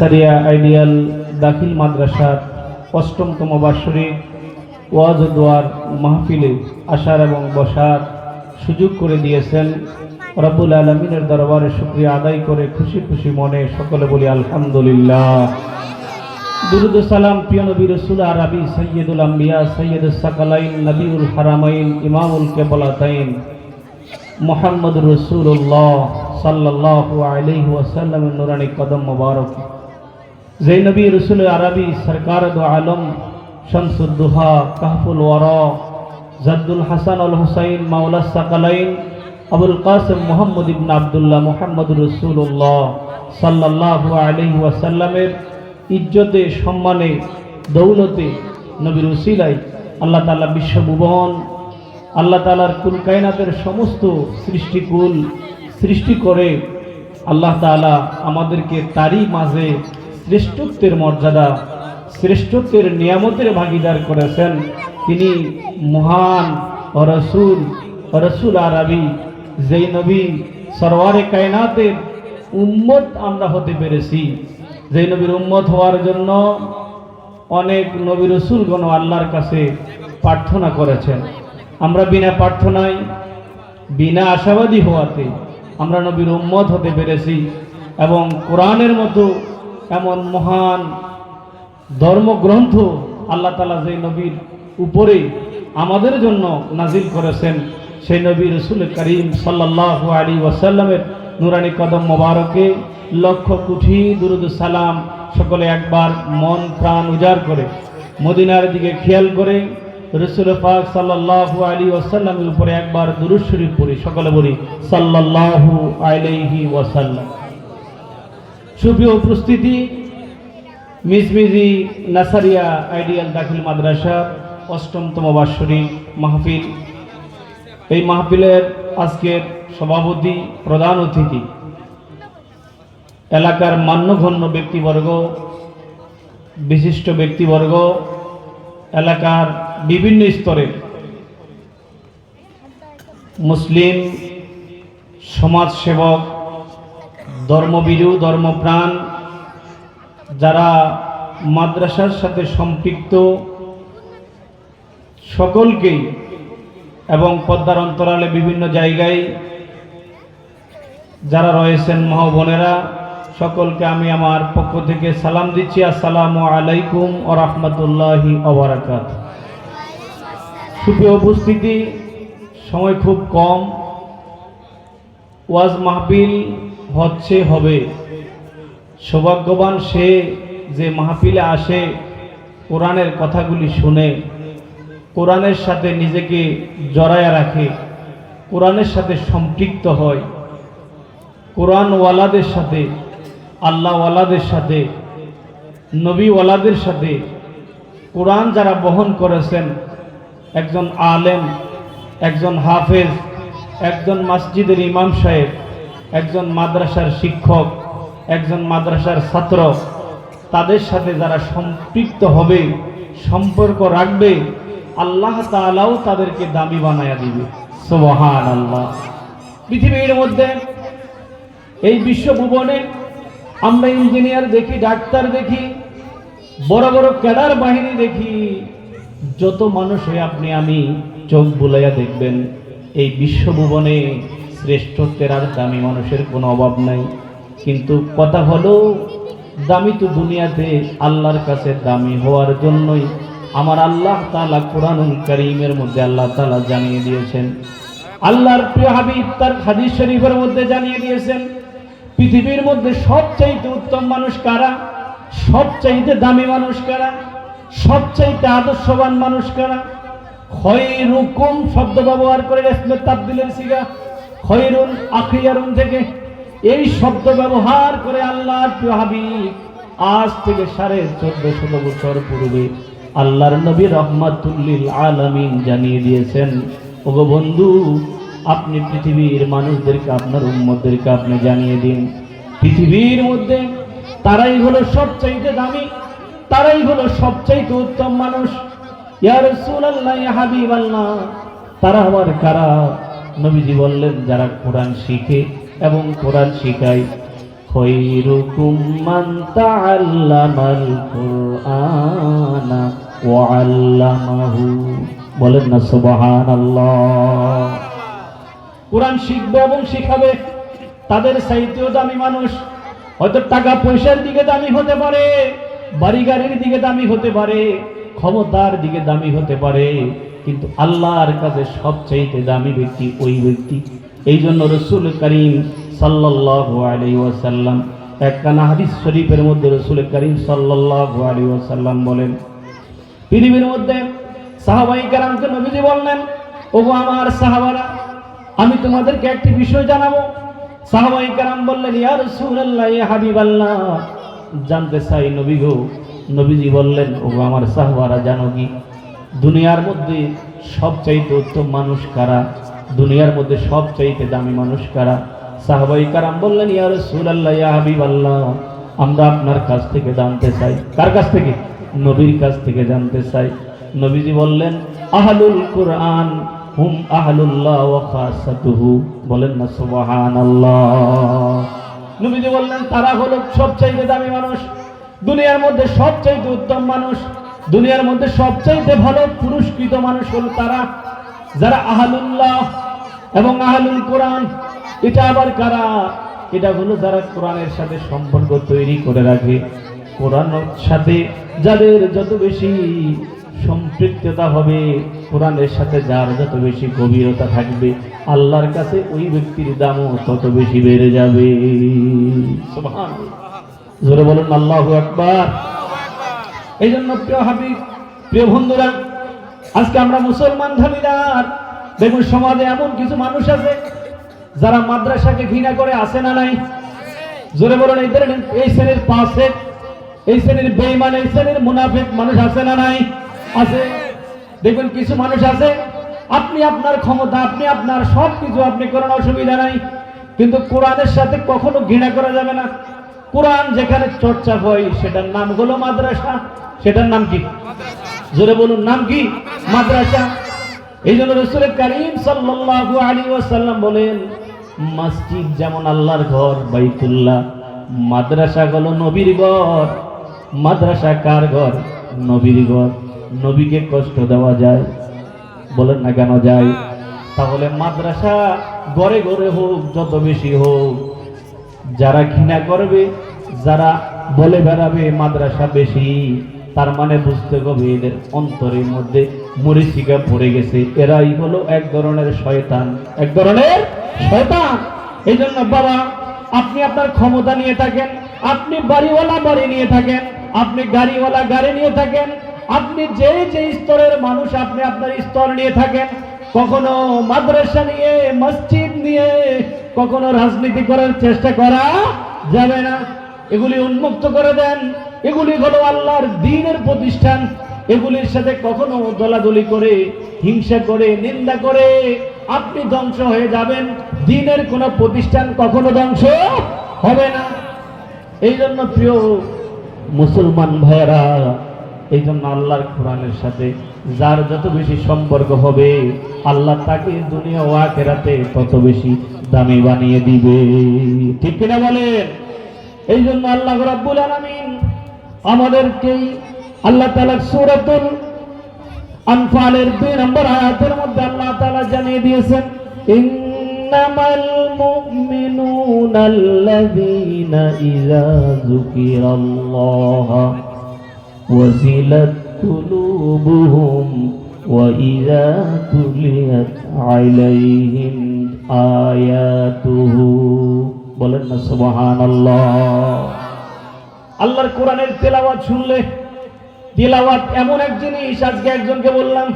সারিয়া ideal দাখিল মাদ্রাসার অষ্টমতম বার্ষিক ওয়াজ ও দোয়ার মাহফিলে আসার এবং বসার সুযোগ করে দিয়েছেন। রব্বুল আলামিনের দরবারে শুকরিয়া আদায় করে খুশি খুশি মনে সকলে বলি আলহামদুলিল্লাহ। দুরুদ ও সালাম প্রিয় নবী রাসূল আরবি সাইয়্যিদুল আম্বিয়া সাইয়্যিদুস সাকালাইন নবীউল হারামাইন ইমামুল কিবলাতাইন মুহাম্মদুর রাসূলুল্লাহ সাল্লাল্লাহু আলাইহি ওয়াসাল্লামের নূরানী কদম মোবারক যেই নবী রাসূল আরবি সরকার দো আলম শামসুদ্দোহা কাহফুল ওয়ারা জাদ্দুল হাসান আল হুসাইন মাওলা সাকালাইন আবুল কাসেম মুহাম্মদ ইবনে আব্দুল্লাহ মুহাম্মদুর রাসূলুল্লাহ সাল্লাল্লাহু আলাইহি ওয়াসাল্লামের ইজ্জতে সম্মানে দৌলতে নবীর উসিলায় আল্লাহ তাআলা বিশ্বভুবন আল্লাহ তাআলার কুল কায়নাতের সমস্ত সৃষ্টিকুল সৃষ্টি করে আল্লাহ তাআলা আমাদেরকে তারই মাঝে শ্রেষ্ঠত্বের মর্যাদা শ্রেষ্ঠত্বের নিয়ামতের ভাগিদার করেছেন। তিনি মহান রসুল আরবি যেই নবী সরওয়ারে কায়নাতের উম্মত আমরা হতে পেরেছি, যেই নবীর উম্মত হওয়ার জন্য অনেক নবী রসুলগণ আল্লাহর কাছে প্রার্থনা করেছেন। আমরা বিনা প্রার্থনায় বিনা আশাবাদী হওয়াতে আমরা নবীর উম্মত হতে পেরেছি এবং কোরআনের মতো এমন মহান ধর্মগ্রন্থ আল্লাহ তাআলা যে নবীর উপরে আমাদের জন্য নাজিল করেছেন সেই নবী রাসূল করিম সাল্লাল্লাহু আলাইহি ওয়াসাল্লামের নূরানী কদম মোবারকে লক্ষ কোটি দুরুদ সালাম সকলে একবার মন প্রাণ উজাড় করে মদিনার দিকে খেয়াল করে রাসূল পাক সাল্লাল্লাহু আলাইহি ওয়াসাল্লামের উপরে একবার দুরূদ শরীফ পড়ি। সকলে বলি সাল্লাল্লাহু আলাইহি ওয়াসাল্লাম। সুপ্রিয় উপস্থিতি, মিজমিজি নাসারিয়া আইডিয়াল দাখিল মাদ্রাসা অষ্টমতম বার্ষিক মাহফিল। এই মাহফিলের আজকের সভাপতি প্রধান অতিথি এলাকার মান্যগণ্য ব্যক্তিবর্গ বিশিষ্ট ব্যক্তিবর্গ এলাকার বিভিন্ন স্তরের মুসলিম সমাজসেবক ধর্মবিরু ধর্মপ্রাণ যারা মাদ্রাসার সাথে সম্পৃক্ত সকলকেই এবং পদ্মার অন্তরালে বিভিন্ন জায়গায় যারা রয়েছেন মা বোনেরা সকলকে আমি আমার পক্ষ থেকে সালাম দিচ্ছি। আসসালামু আলাইকুম ওয়া রাহমাতুল্লাহি ওয়া বারাকাতুহু। সুপ্রিয় উপস্থিতি, সময় খুব কম, ওয়াজ মাহফিল হচ্ছে হবে। সৌভাগ্যবান সে যে মাহফিলে আসে কোরআনের কথাগুলি শুনে কোরআনের সাথে নিজেকে জড়ায়া রাখে কোরআনের সাথে সম্পৃক্ত হয় কোরআনওয়ালাদের সাথে আল্লাহওয়ালাদের সাথে নবীওয়ালাদের সাথে কোরআন যারা বহন করেছেন একজন আলেম একজন হাফেজ একজন মসজিদের ইমাম সাহেব একজন মাদ্রাসার শিক্ষক একজন মাদ্রাসার ছাত্র তাদের সাথে যারা সম্পৃক্ত হবে সম্পর্ক রাখবে আল্লাহ তাআলাও তাদেরকে দামি বানায়া দিবে। সুবহানাল্লাহ। পৃথিবীর মধ্যে এই বিশ্বভুবনে আমরা ইঞ্জিনিয়ার দেখি ডাক্তার দেখি বড় বড় ক্যাডার বাহিনী দেখি যত মানুষ হয়ে আপনি আমি চোখ বুলাইয়া দেখবেন এই বিশ্বভুবনে শ্রেষ্ঠত্বের আর দামি মানুষের কোনো অভাব নাই। কিন্তু কথা হলো দামি তো দুনিয়াতে আল্লাহর কাছে দামি হওয়ার জন্যই আমার আল্লাহ তাআলা কোরআনুল কারীমের মধ্যে আল্লাহ তাআলা জানিয়ে দিয়েছেন। আল্লাহর প্রিয় হাবিব তার হাদিস শরীফের মধ্যে জানিয়ে দিয়েছেন পৃথিবীর মধ্যে সবচাইতে উত্তম মানুষ কারা, সবচাইতে দামি মানুষ কারা, সবচাইতে আদর্শবান মানুষ কারা। খয়রুকুম শব্দ ব্যবহার করে ইসমে তাবদীলের সিগা খয়রুন আখিয়ারুন থেকে এই শব্দ ব্যবহার করে আল্লাহর প্রিয় হাবিব আজ থেকে 1450 বছর পূর্বে আল্লাহর নবী রাহমাতুল লিল আলামিন জানিয়ে দিয়েছেন, ওগো বন্ধু আপনি পৃথিবীর মানুষদেরকে আপনার উম্মতদেরকে আপনি জানিয়ে দিন পৃথিবীর মধ্যে তারাই হলো সবচাইতে দামি তারাই হলো সবচাইতে উত্তম মানুষ। ইয়া রাসূলুল্লাহ ইয়া হাবিবাল্লাহ তারা আবার কারা? নবীজি বললেন যারা কোরআন শিখে এবং কোরআন শিখায়। খায়রুকুম মান তাআল্লামাল কুরআনা ওয়া আল্লামাহু। বলেন না সুবহানাল্লাহ। কোরআন শিখবে এবং শিখাবে তাদের চাইতেও দামি মানুষ। হয়তো টাকা পয়সার দিকে দামি হতে পারে, বাড়ি গাড়ির দিকে দামি হতে পারে, ক্ষমতার দিকে দামি হতে পারে, কিন্তু আল্লাহর কাছে সবচাইতে দামি ব্যক্তি ওই ব্যক্তি। এই জন্য রাসূল করিম সাল্লাল্লাহু আলাইহি ওয়াসাল্লাম একখানা হাদিস শরীফের মধ্যে রাসূল করিম সাল্লাল্লাহু আলাইহি ওয়াসাল্লাম বলেন, পৃথিবীর মধ্যে সাহাবায়ে কেরামকে নবীজি বললেন, ওগো আমার সাহাবারা, আমি তোমাদেরকে একটি বিষয় জানাবো। সাহাবায়ে কেরাম বললেন, ইয়া রাসূলুল্লাহ, ইয়া হাবিবাল্লাহ, জানতে চাই নবী গো। নবীজি বললেন, ওগো আমার সাহাবারা, জানো কি দুনিয়ার মধ্যে সবচাইতে উত্তম মানুষ কারা? দুনিয়ার মধ্যে সবচাইতে দামি মানুষ কারা? সাহাবায়ে কেরাম বললেন, ইয়া রাসূলুল্লাহ, ইয়া হাবিবাল্লাহ, আমরা আপনার কাছ থেকে জানতে চাই। কার কাছ থেকে? নবীর কাছ থেকে জানতে চাই। নবীজি বললেন, আহলুল কুরআন হুম আহলুল্লাহ ওয়া খাসাতুহু। বলেন না সুবহানাল্লাহ। নবীজি বললেন, তারা হলো সবচাইতে দামি মানুষ, দুনিয়ার মধ্যে সবচাইতে উত্তম মানুষ, দুনিয়ার মধ্যে সবচাইতে ভালো পুরস্কৃত মানুষ হলো তারা যারা আহলুল্লাহ এবং আহলুল কোরআন। এটা আবার কারা? এটা হলো যারা কোরআনের সাথে সম্পর্ক তৈরি করে রাখে। কোরআনের সাথে যাদের যত বেশি সম্পৃক্ততা হবে, কোরআনের সাথে যার যত বেশি গভীরতা থাকবে, আল্লাহর কাছে ওই ব্যক্তির দামও তত বেশি বেড়ে যাবে। সুবহানাল্লাহ। জোরে বলুন আল্লাহু আকবার। এই জন্য প্রিয় হাবিব, প্রিয় বন্ধুরা, আজকে আমরা মুসলমান দাবিদার। দেখুন সমাজে এমন কিছু মানুষ আছে যারা মাদ্রাসাকে ঘৃণা করে, আছে না নাই? জোরে বলুন। এই শ্রেণীর পাশে, এই শ্রেণীর বেঈমান, এই শ্রেণীর মুনাফিক মানুষ আছে না নাই? আছে। দেখুন কিছু মানুষ আছে, আপনি আপনার ক্ষমতা, আপনি আপনার সব কিছু আপনি করেন, অসুবিধা নাই, কিন্তু কোরআনের সাথে কখনো ঘৃণা করা যাবে না। কোরআন যেখানে চর্চা হয় সেটার নাম হলো মাদ্রাসা। সেটার নাম কি? জোরে বলুন, নাম কি? মাদ্রাসা। এই জন্য রাসূল করিম সাল্লাল্লাহু আলাইহি ওয়াসাল্লাম বলেন, মসজিদ যেমন আল্লাহর ঘর বাইতুল্লাহ, মাদ্রাসা হলো নবীর ঘর। মাদ্রাসা কার ঘর? নবীর ঘর। নবীকে কষ্ট দেওয়া যায়? বলেন না কেন যায়? তাহলে মাদ্রাসা ঘরে ঘরে হোক, যত বেশি হোক, যারা ঘৃণা করবে, যারা বলে বেড়াবে মাদ্রাসা বেশি, তার মানে বুঝতে হবে এদের অন্তরের মধ্যে মরীচিকা পড়ে গেছে। এরাই হলো এক ধরনের শয়তান, এক ধরনের শয়তান। এই জন্য বাবা, আপনি আপনার ক্ষমতা নিয়ে থাকেন, আপনি বাড়িওয়ালা বাড়ি নিয়ে থাকেন, আপনি গাড়িওয়ালা গাড়ি নিয়ে থাকেন, আপনি যে যে স্তরের মানুষ আপনি আপনার স্তর নিয়ে থাকেন, কখনো মাদ্রাসা নিয়ে, মসজিদ নিয়ে কখনো রাজনীতি করার চেষ্টা করা যাবে না। এগুলি উন্মুক্ত করে দেন। এগুলি হলো আল্লাহর দ্বীনের প্রতিষ্ঠান। এগুলির সাথে কখনো দলাদলি করে, হিংসা করে, নিন্দা করে আপনি ধ্বংস হয়ে যাবেন। দ্বীনের কোনো প্রতিষ্ঠান কখনো ধ্বংস হবে না। এই জন্য প্রিয় মুসলমান ভাইয়েরা, এই জন্য আল্লাহর কোরআনের সাথে যার যত বেশি সম্পর্ক হবে, আল্লাহ তাকে দুনিয়া ও আখিরাতে তত বেশি দামি বানিয়ে দিবে। ঠিক কিনা বলেন? এই জন্য আল্লাহ রাব্বুল আলামিন আমাদেরকে আল্লাহ তাআলা সূরাতুল আনফালের 2 নম্বর আয়াতের মধ্যে আল্লাহ তাআলা জানিয়ে দিয়েছেন, ইন্নামাল মুমিনুনা আল্লাযীনা ইযা যুকিরাল্লাহ ওয়াজিলাত কুলুবুহুম ওয়া ইযা তুলিয়াত আলাইহিম আয়াতুহু। বলেন না সুবহানাল্লাহ। আল্লাহর কোরআনের তেলাওয়াত শুনলে, তেলাওয়াত এমন এক জিনিস, আজকে একজনকে বললাম,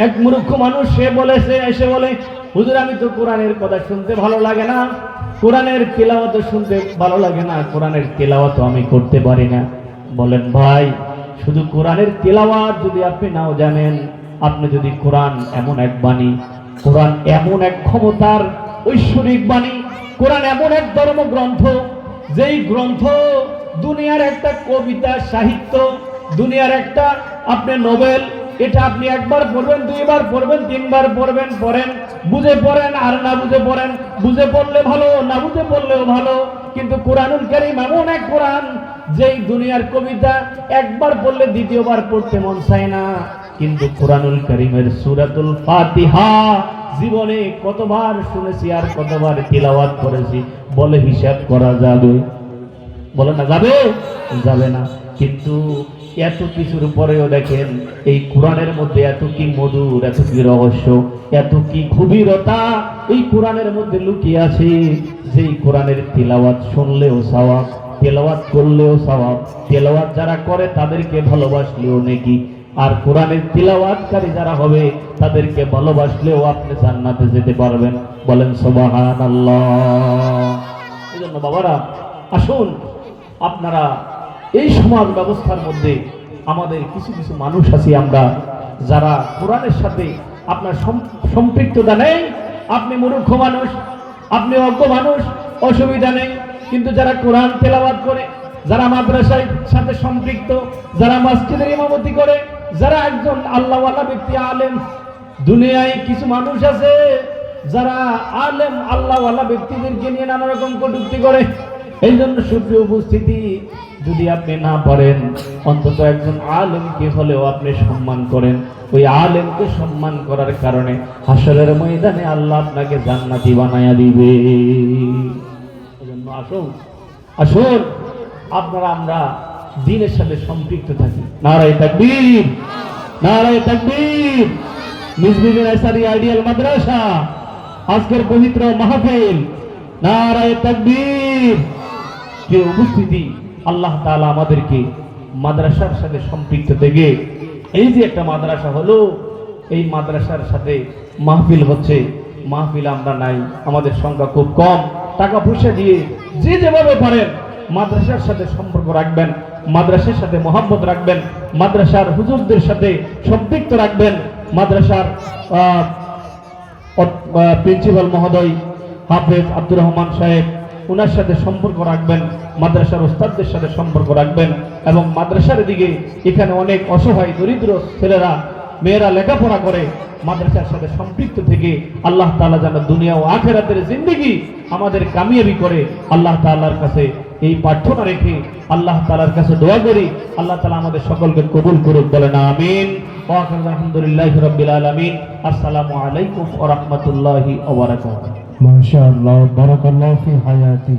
এক মূর্খ মানুষ, সে বলেছে, এসে বলে, হুজুর আমি তো কোরআনের কথা শুনতে ভালো লাগে না, কোরআনের তেলাওয়াত শুনতে ভালো লাগে না, কোরআনের তেলাওয়াত আমি করতে পারি না। বলেন ভাই, শুধু কোরআনের তেলাওয়াত যদি আপনি নাও জানেন, আপনি যদি কোরআন এমন এক বাণী, কোরআন এমন এক ক্ষমতার ঐশ্বরিক বাণী, কোরআন এমন এক ধর্মগ্রন্থ, যেই গ্রন্থ দুনিয়ার একটা কবিতা সাহিত্য, দুনিয়ার একটা আপনি নোবেল এটা আপনি একবার পড়বেন, দুইবার পড়বেন, তিনবার পড়বেন, পড়েন, বুঝে পড়েন আর না বুঝে পড়েন। বুঝে পড়লে ভালো, না বুঝে পড়লেও ভালো। কিন্তু কোরআনুল কারীম এমন এক কোরআন, যেই দুনিয়ার কবিতা একবার পড়লে দ্বিতীয়বার পড়তে মন চায় না। কিন্তু কোরআনুল কারীমের সূরাতুল ফাতিহা জীবনে কতবার শুনেছি আর কতবার তিলাওয়াত করেছি, বলে হিসাব করা যাবে? বলে না যাবে? যাবে না। কিন্তু এত কিছুর পরেও দেখেন এই কোরআনের মধ্যে এত কি মধুর, এত কি রহস্য, এত কি গভীরতা এই কোরআনের মধ্যে লুকিয়ে আছে। যেই কোরআনের তিলাওয়াত শুনলেও সওয়াব, তেলাওয়াত করলেও সওয়াব, তেলাওয়াত যারা করে তাদেরকে ভালোবাসলেও নেকি, আর কোরআনের তিলাওয়াতকারী যারা হবে তাদেরকে ভালোবাসলেও আপনি জান্নাতে যেতে পারবেন। বলেন সুবহানাল্লাহ। এজন্য বাবারা আসুন, আপনারা এই সমাজ ব্যবস্থার মধ্যে আমাদের কিছু কিছু মানুষ আছি আমরা, যারা কোরআনের সাথে আপনার সম্পৃক্ততা নেই। আপনি মূর্খ মানুষ, আপনি অজ্ঞ মানুষ, অসুবিধা নেই। কিন্তু যারা কোরআন তেলাওয়াত করে, যারা মাদ্রাসার সাথে সম্পৃক্ত, যারা মসজিদের ইমামতি করে, যারা একজন আল্লাহওয়ালা ব্যক্তি, আলেম, দুনিয়ায় কিছু মানুষ আছে যারা আলেম আল্লাহওয়ালা ব্যক্তিদেরকে নিয়ে নানা রকম কটূক্তি করে। এই জন্য সুপ্রিয় উপস্থিতি, যদি আপনি না পারেন অন্তত একজন আলেমকে হলেও আপনি সম্মান করেন। ওই আলেমকে সম্মান করার কারণে হাসরের ময়দানে আল্লাহ আপনাকে জান্নাতি বানায়া দিবে। এজন্য আসুন আসুন আপনারা আমরা দ্বীনের সাথে সম্পৃক্ত থাকি। নারায়ে তাকবীর, নারায়ে তাকবীর। মিজবিবিন আনসারী আইডিয়াল মাদ্রাসা আজকের পবিত্র মাহফিল, নারায়ে তাকবীর। যে উপস্থিতি, আল্লাহ তাআলা আমাদেরকে মাদ্রাসার সাথে সম্পৃক্ত থেকে এই যে একটা মাদ্রাসা হলো, এই মাদ্রাসার সাথে মাহফিল হচ্ছে, মাহফিল আমরা নাই, আমাদের সংখ্যা খুব কম। টাকা পয়সা দিয়ে যে যেভাবে পারেন মাদ্রাসার সাথে সম্পর্ক রাখবেন, মাদ্রাসার সাথে মহব্বত রাখবেন, মাদ্রাসার হুজুরদের সাথে সম্পৃক্ত রাখবেন, মাদ্রাসার প্রিন্সিপাল মহোদয় হাফেজ আব্দুর রহমান সাহেব ওনার সাথে সম্পর্ক রাখবেন, মাদ্রাসার ওস্তাদদের সাথে সম্পর্ক রাখবেন। এবং মাদ্রাসার দিকে এখানে অনেক অসহায় দরিদ্র ছেলেরা মেয়েরা লেখাপড়া করে, মাদ্রাসার সাথে সম্পৃক্ত থেকে আল্লাহ তাআলা যেন দুনিয়া ও আখিরাতের জিন্দেগি আমাদের কামিয়াবি করে। আল্লাহ তাআলার কাছে এই প্রার্থনা রেখে আল্লাহ তাআলার কাছে দোয়া করি, আল্লাহ তাআলা আমাদের সকলকে কবুল করুক। বলেন আমিন। ওয়া আলহামদুলিল্লাহি রাব্বিল আলামিন। আসসালামু আলাইকুম ওয়া রাহমাতুল্লাহি ওয়া বারাকাতুহু। মাশাআল্লাহ, বারাকাল্লাহু ফি হায়াতি।